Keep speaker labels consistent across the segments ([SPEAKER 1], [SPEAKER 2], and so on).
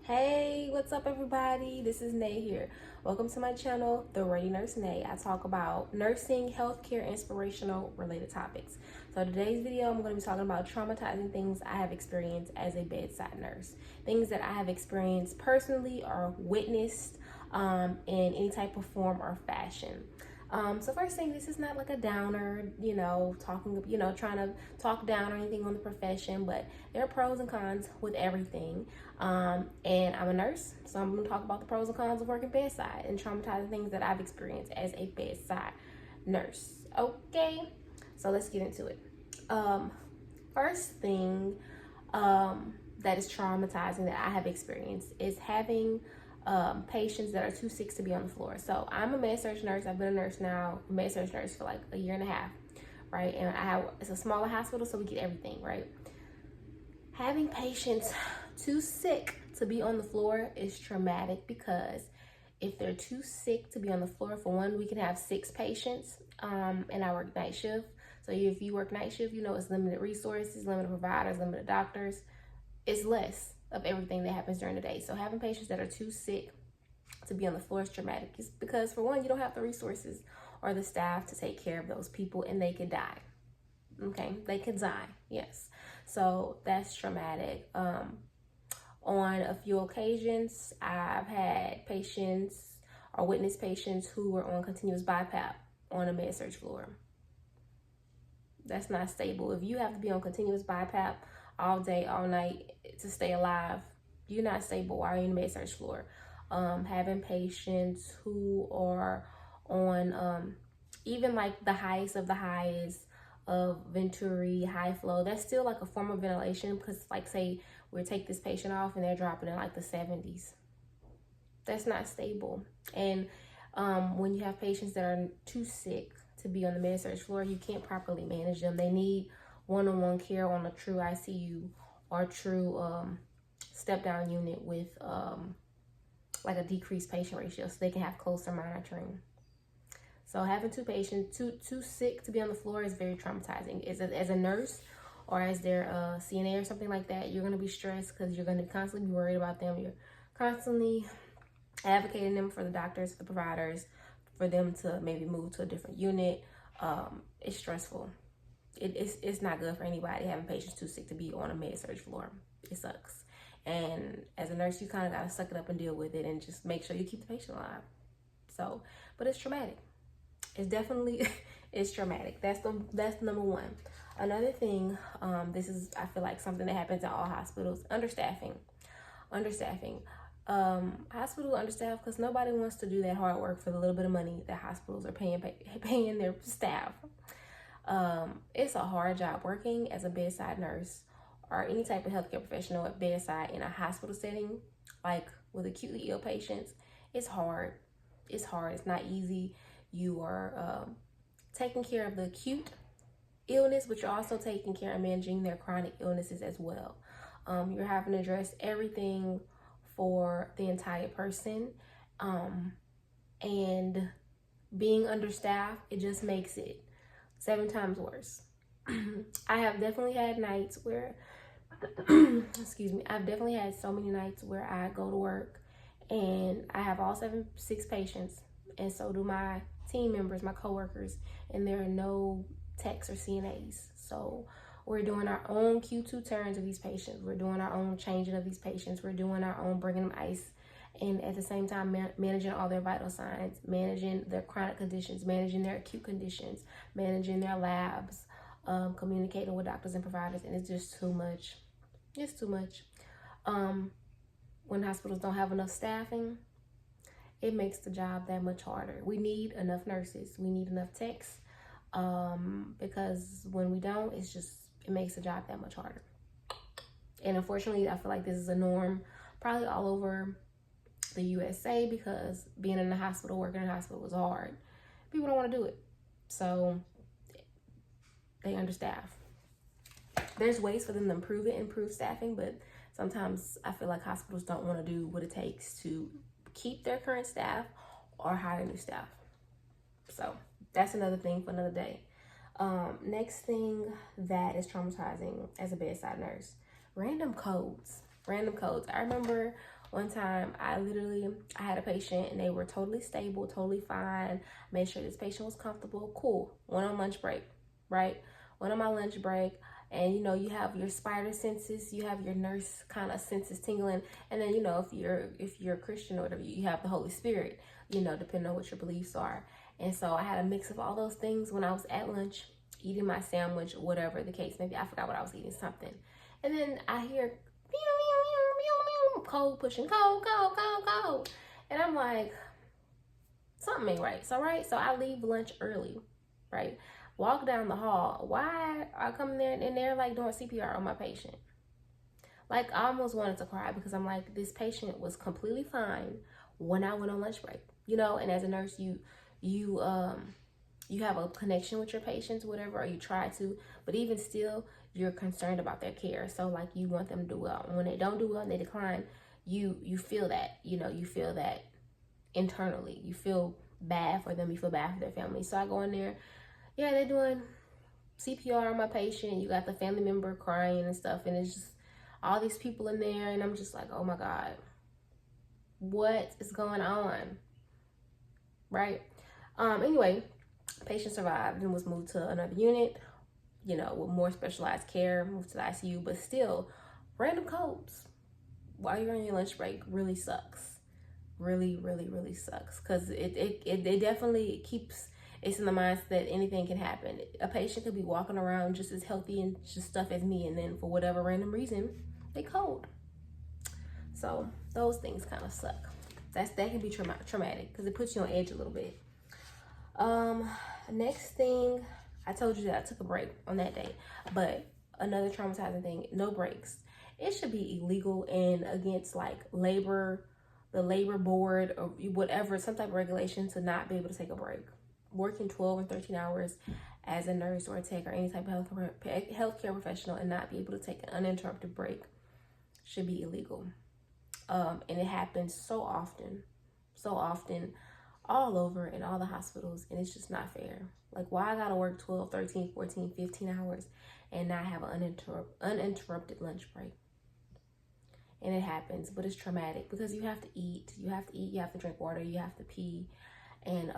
[SPEAKER 1] Hey, what's up everybody? This is Nay here. Welcome to my channel, The Ready Nurse Nay. I talk about nursing, healthcare, inspirational related topics. So today's video, I'm going to be talking about traumatizing things I have experienced as a bedside nurse. Things that I have experienced personally or witnessed in any type of form or fashion. So first thing, this is not like a downer, trying to talk down or anything on the profession, but there are pros and cons with everything. And I'm a nurse, so I'm going to talk about the pros and cons of working bedside and traumatizing things that I've experienced as a bedside nurse. Okay, so let's get into it. First thing that is traumatizing that I have experienced is having patients that are too sick to be on the floor. So I'm a med-surg nurse. I've been a nurse now, med-surg nurse for like a year and a half, right? And it's a smaller hospital, so we get everything, right? Having patients too sick to be on the floor is traumatic because if they're too sick to be on the floor, for one, we can have 6 patients, and I work night shift. So if you work night shift, you know it's limited resources, limited providers, limited doctors. It's less of everything that happens during the day. So having patients that are too sick to be on the floor is traumatic. It's because, for one, you don't have the resources or the staff to take care of those people, and they could die. Okay, they could die, yes. So that's traumatic. On a few occasions, I've had patients or witnessed patients who were on continuous BiPAP on a med-surg floor. That's not stable. If you have to be on continuous BiPAP all day, all night to stay alive, you're not stable while you're in the med-surg floor. Having patients who are on even like the highest of the highest of Venturi, high flow, that's still like a form of ventilation, because like say we take this patient off and they're dropping in like the 70s. That's not stable. And when you have patients that are too sick to be on the med-surg floor, you can't properly manage them. They need one-on-one care on a true ICU or true step-down unit with like a decreased patient ratio, so they can have closer monitoring. So having 2 patients too sick to be on the floor is very traumatizing. As a nurse or as their CNA or something like that, you're going to be stressed because you're going to constantly be worried about them. You're constantly advocating them for the doctors, the providers, for them to maybe move to a different unit. It's stressful. It's not good for anybody having patients too sick to be on a med-surg floor. It sucks. And as a nurse, you kind of got to suck it up and deal with it and just make sure you keep the patient alive. So, but it's traumatic. It's definitely, it's traumatic. That's number one. Another thing, this is, I feel like something that happens in all hospitals, understaffing. Hospitals understaffed because nobody wants to do that hard work for the little bit of money that hospitals are paying their staff. It's a hard job working as a bedside nurse or any type of healthcare professional at bedside in a hospital setting, like with acutely ill patients. It's hard. It's not easy. You are taking care of the acute illness, but you're also taking care of managing their chronic illnesses as well. You're having to address everything for the entire person, and being understaffed, it just makes it 7 times worse. I have definitely had nights where excuse me, I've definitely had so many nights where I go to work and I have all 6 patients, and so do my team members, my coworkers, and there are no techs or CNAs. So we're doing our own Q2 turns of these patients. We're doing our own changing of these patients. We're doing our own bringing them ice, and at the same time managing all their vital signs, managing their chronic conditions, managing their acute conditions, managing their labs, communicating with doctors and providers, and it's just too much. It's too much. When hospitals don't have enough staffing, it makes the job that much harder. We need enough nurses. We need enough techs, because when we don't, it makes the job that much harder. And unfortunately, I feel like this is a norm probably all over the USA, because being in the hospital, working in the hospital is hard. People don't want to do it. So they understaff. There's ways for them to improve staffing, but sometimes I feel like hospitals don't want to do what it takes to keep their current staff or hire new staff. So that's another thing for another day. Next thing that is traumatizing as a bedside nurse, random codes. I remember One time I had a patient and they were totally stable, totally fine. Made sure this patient was comfortable. Cool. Went on lunch break, right? Went on my lunch break. And you know, you have your spider senses, you have your nurse kind of senses tingling, and then you know, if you're a Christian or whatever, you have the Holy Spirit, you know, depending on what your beliefs are. And so I had a mix of all those things when I was at lunch, eating my sandwich, whatever the case. Maybe I forgot what I was eating, something. And then I hear code pushing code. And I'm like, something ain't right. So I leave lunch early, right? Walk down the hall. Why I come there and they're like doing CPR on my patient? Like I almost wanted to cry because I'm like, this patient was completely fine when I went on lunch break. You know, and as a nurse, you have a connection with your patients, whatever, or you try to, but even still, you're concerned about their care. So like you want them to do well. And when they don't do well and they decline, you feel that, you know, you feel that internally. You feel bad for them, you feel bad for their family. So I go in there, yeah, they're doing CPR on my patient. You got the family member crying and stuff, and it's just all these people in there, and I'm just like, oh my God, what is going on? Right? Anyway, patient survived and was moved to another unit, you know, with more specialized care, moved to the ICU, but still, random codes while you're on your lunch break really sucks. Really sucks, because it definitely keeps it's in the mindset that anything can happen. A patient could be walking around just as healthy and just stuff as me, and then for whatever random reason, they cold. So those things kind of suck. That can be traumatic because it puts you on edge a little bit. Next thing, I told you that I took a break on that day, but another traumatizing thing, no breaks. It should be illegal and against like the labor board or whatever, some type of regulation to not be able to take a break. Working 12 and 13 hours as a nurse or a tech or any type of healthcare professional and not be able to take an uninterrupted break should be illegal. And it happens so often all over in all the hospitals, and it's just not fair. Like, why I gotta work 12, 13, 14, 15 hours and not have an uninterrupted lunch break? And it happens, but it's traumatic because you have to eat, you have to drink water, you have to pee. And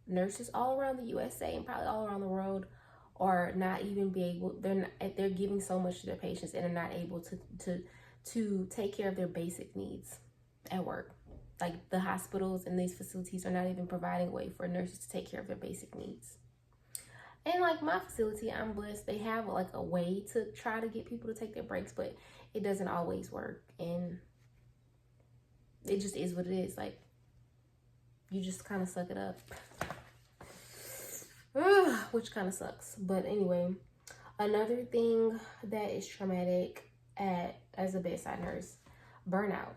[SPEAKER 1] nurses all around the USA and probably all around the world are not even they're giving so much to their patients and are not able to take care of their basic needs at work. Like, the hospitals and these facilities are not even providing a way for nurses to take care of their basic needs. And like my facility, I'm blessed. They have like a way to try to get people to take their breaks, but it doesn't always work. And it just is what it is. Like, you just kind of suck it up. Which kind of sucks. But anyway, another thing that is traumatic as a bedside nurse, burnout.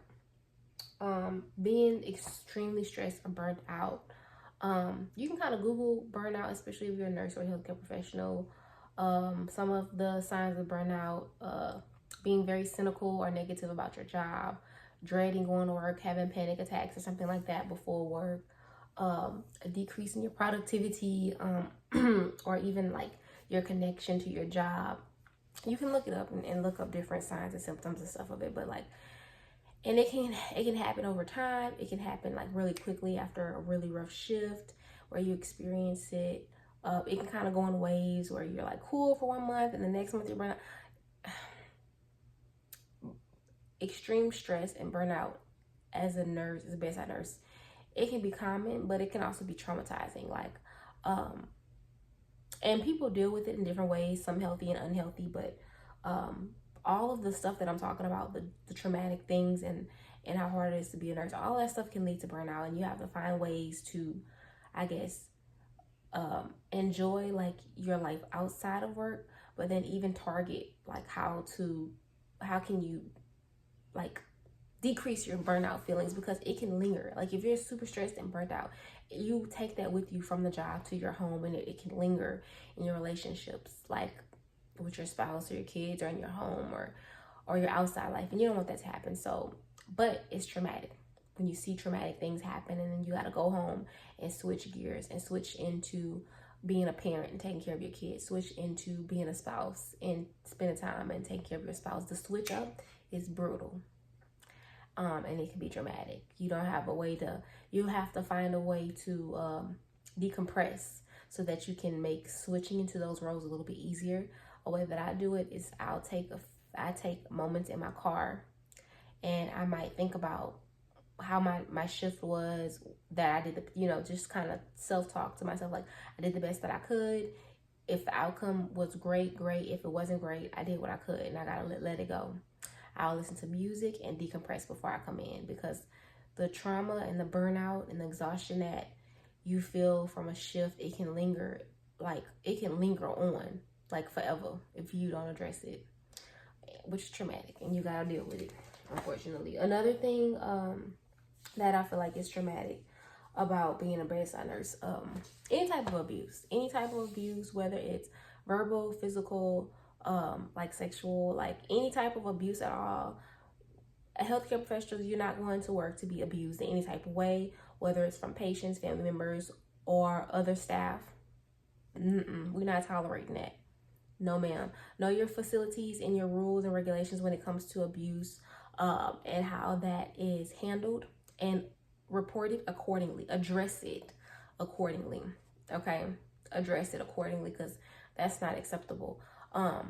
[SPEAKER 1] Being extremely stressed or burnt out. You can kind of Google burnout, especially if you're a nurse or a healthcare professional. Some of the signs of burnout, being very cynical or negative about your job, dreading going to work, having panic attacks or something like that before work, a decrease in your productivity, or even like your connection to your job. You can look it up and look up different signs and symptoms and stuff of it, but like, and it can happen over time. It can happen like really quickly after a really rough shift where you experience it. It can kind of go in waves where you're like cool for 1 month and the next month you're burnt out. Extreme stress and burnout as a nurse, as a bedside nurse, it can be common, but it can also be traumatizing. Like, and people deal with it in different ways, some healthy and unhealthy, but all of the stuff that I'm talking about, the traumatic things and how hard it is to be a nurse, all that stuff can lead to burnout, and you have to find ways to, I guess, enjoy like your life outside of work, but then even target like how can you like decrease your burnout feelings, because it can linger. Like, if you're super stressed and burnt out, you take that with you from the job to your home, and it can linger in your relationships, like with your spouse or your kids, or in your home, or your outside life, and you don't want that to happen. So, but it's traumatic when you see traumatic things happen, and then you got to go home and switch gears and switch into being a parent and taking care of your kids, switch into being a spouse and spending time and taking care of your spouse. The switch up is brutal. and it can be dramatic. You don't have a way to, you have to find a way to decompress so that you can make switching into those roles a little bit easier. A way that I do it is I take moments in my car, and I might think about how my shift was, that I did just kind of self-talk to myself, like I did the best that I could. If the outcome was great, great. If it wasn't great, I did what I could, and I gotta let it go. I'll listen to music and decompress before I come in, because the trauma and the burnout and the exhaustion that you feel from a shift, it can linger on like forever if you don't address it, which is traumatic, and you gotta deal with it, unfortunately. Another thing that I feel like is traumatic about being a bedside nurse, any type of abuse, whether it's verbal, physical, like sexual, like any type of abuse at all. A healthcare professional, you're not going to work to be abused in any type of way, whether it's from patients, family members, or other staff. We're not tolerating that. No, ma'am. Know your facilities and your rules and regulations when it comes to abuse, and how that is handled, and report it accordingly. Address it accordingly. Okay? Address it accordingly, because that's not acceptable. I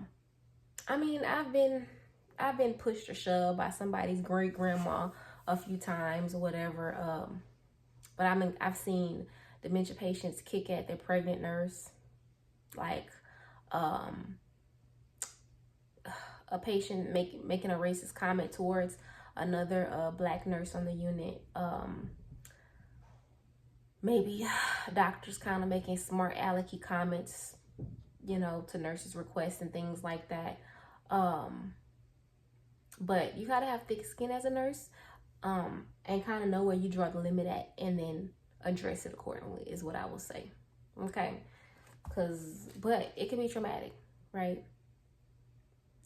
[SPEAKER 1] mean, I've been pushed or shoved by somebody's great grandma a few times or whatever. But I've seen dementia patients kick at their pregnant nurse, like a patient making a racist comment towards another black nurse on the unit. Maybe doctors kind of making smart alecky comments, to nurses' requests and things like that. But you gotta have thick skin as a nurse, and kind of know where you draw the limit at, and then address it accordingly, is what I will say. Okay? But it can be traumatic, right?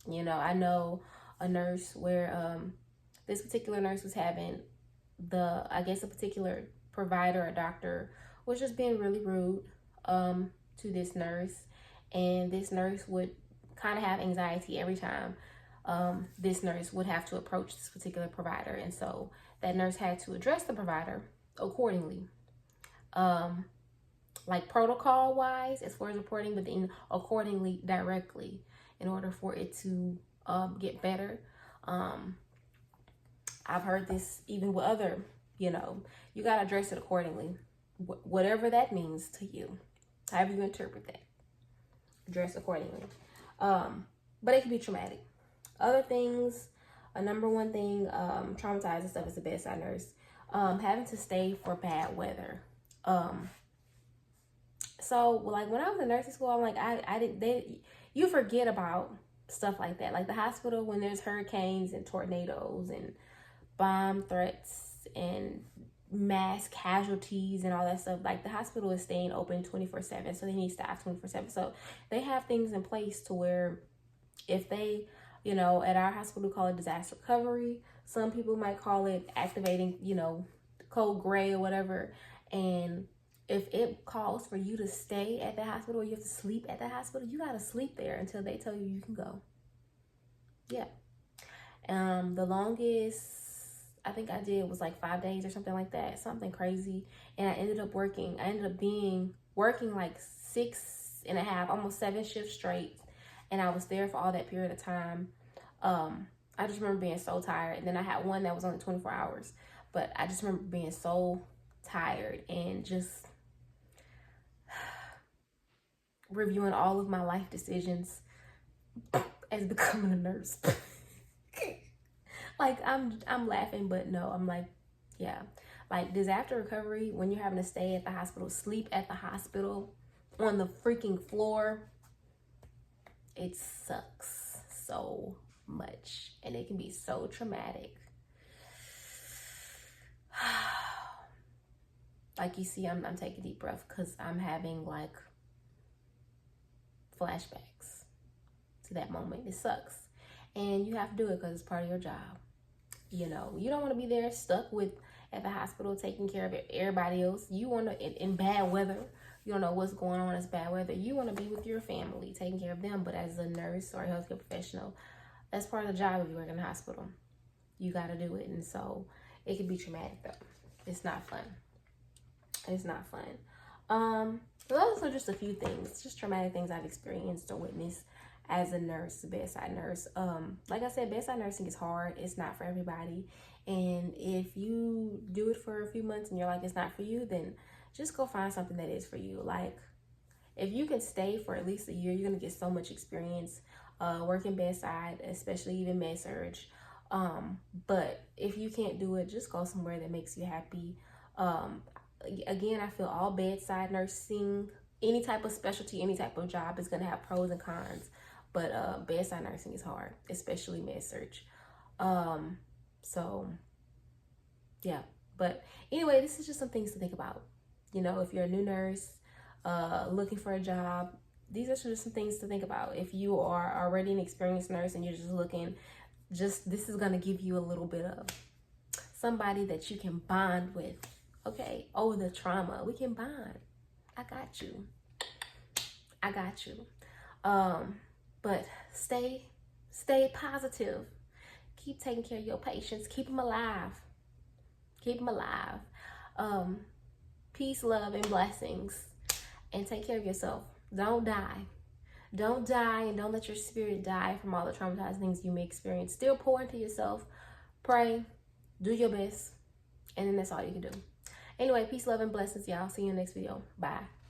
[SPEAKER 1] I know a nurse where this particular nurse was having a particular provider or doctor was just being really rude to this nurse, and this nurse would kind of have anxiety every time this nurse would have to approach this particular provider, and so that nurse had to address the provider accordingly, like protocol wise as far as reporting, but then accordingly directly, in order for it to get better. I've heard this even with other, you got to address it accordingly, whatever that means to you, however you interpret that, address accordingly. But it can be traumatic. Other things, a number one thing, traumatizing stuff as a bedside nurse, having to stay for bad weather. So like when I was in nursing school, I'm like, you forget about stuff like that. Like the hospital, when there's hurricanes and tornadoes and bomb threats and mass casualties and all that stuff, like the hospital is staying open 24/7, so they need staff 24/7. So they have things in place to where if they, at our hospital we call it disaster recovery. Some people might call it activating, code gray or whatever. And if it calls for you to stay at the hospital, or you have to sleep at the hospital, you gotta sleep there until they tell you can go. Yeah. The longest I think I did was like 5 days or something like that, something crazy. And I ended up working like 6.5, almost 7 shifts straight. And I was there for all that period of time. I just remember being so tired. And then I had one that was only 24 hours. But I just remember being so tired and just reviewing all of my life decisions as becoming a nurse. Like I'm laughing, but no, I'm like, yeah. Like disaster recovery, when you're having to stay at the hospital, sleep at the hospital on the freaking floor, it sucks so much, and it can be so traumatic. Like you see, I'm taking a deep breath because I'm having like flashbacks to that moment. It sucks, and you have to do it because it's part of your job. You don't want to be there stuck at the hospital taking care of everybody else. You want to, in bad weather, you don't know what's going on. It's bad weather. You want to be with your family, taking care of them. But as a nurse or a healthcare professional, that's part of the job if you work in the hospital. you got to do it. And so it can be traumatic though. It's not fun. It's not fun. Those are just a few things, just traumatic things I've experienced or witnessed as a nurse, bedside nurse. Like I said, bedside nursing is hard. It's not for everybody. And if you do it for a few months and you're like, it's not for you, then just go find something that is for you. Like, if you can stay for at least a year, you're going to get so much experience working bedside, especially even med surge. But if you can't do it, just go somewhere that makes you happy. Again, I feel all bedside nursing, any type of specialty, any type of job is going to have pros and cons. But bedside nursing is hard, especially med surge. So, yeah. But anyway, this is just some things to think about. You know, if you're a new nurse, looking for a job, these are just some things to think about. If you are already an experienced nurse and you're just looking, this is going to give you a little bit of somebody that you can bond with. Okay, over the trauma, we can bond. I got you. I got you. But stay positive. Keep taking care of your patients. Keep them alive. Keep them alive. Peace, love, and blessings. And take care of yourself. Don't die. Don't die, and don't let your spirit die from all the traumatized things you may experience. Still pour into yourself. Pray. Do your best. And then that's all you can do. Anyway, peace, love, and blessings, y'all. See you in the next video. Bye.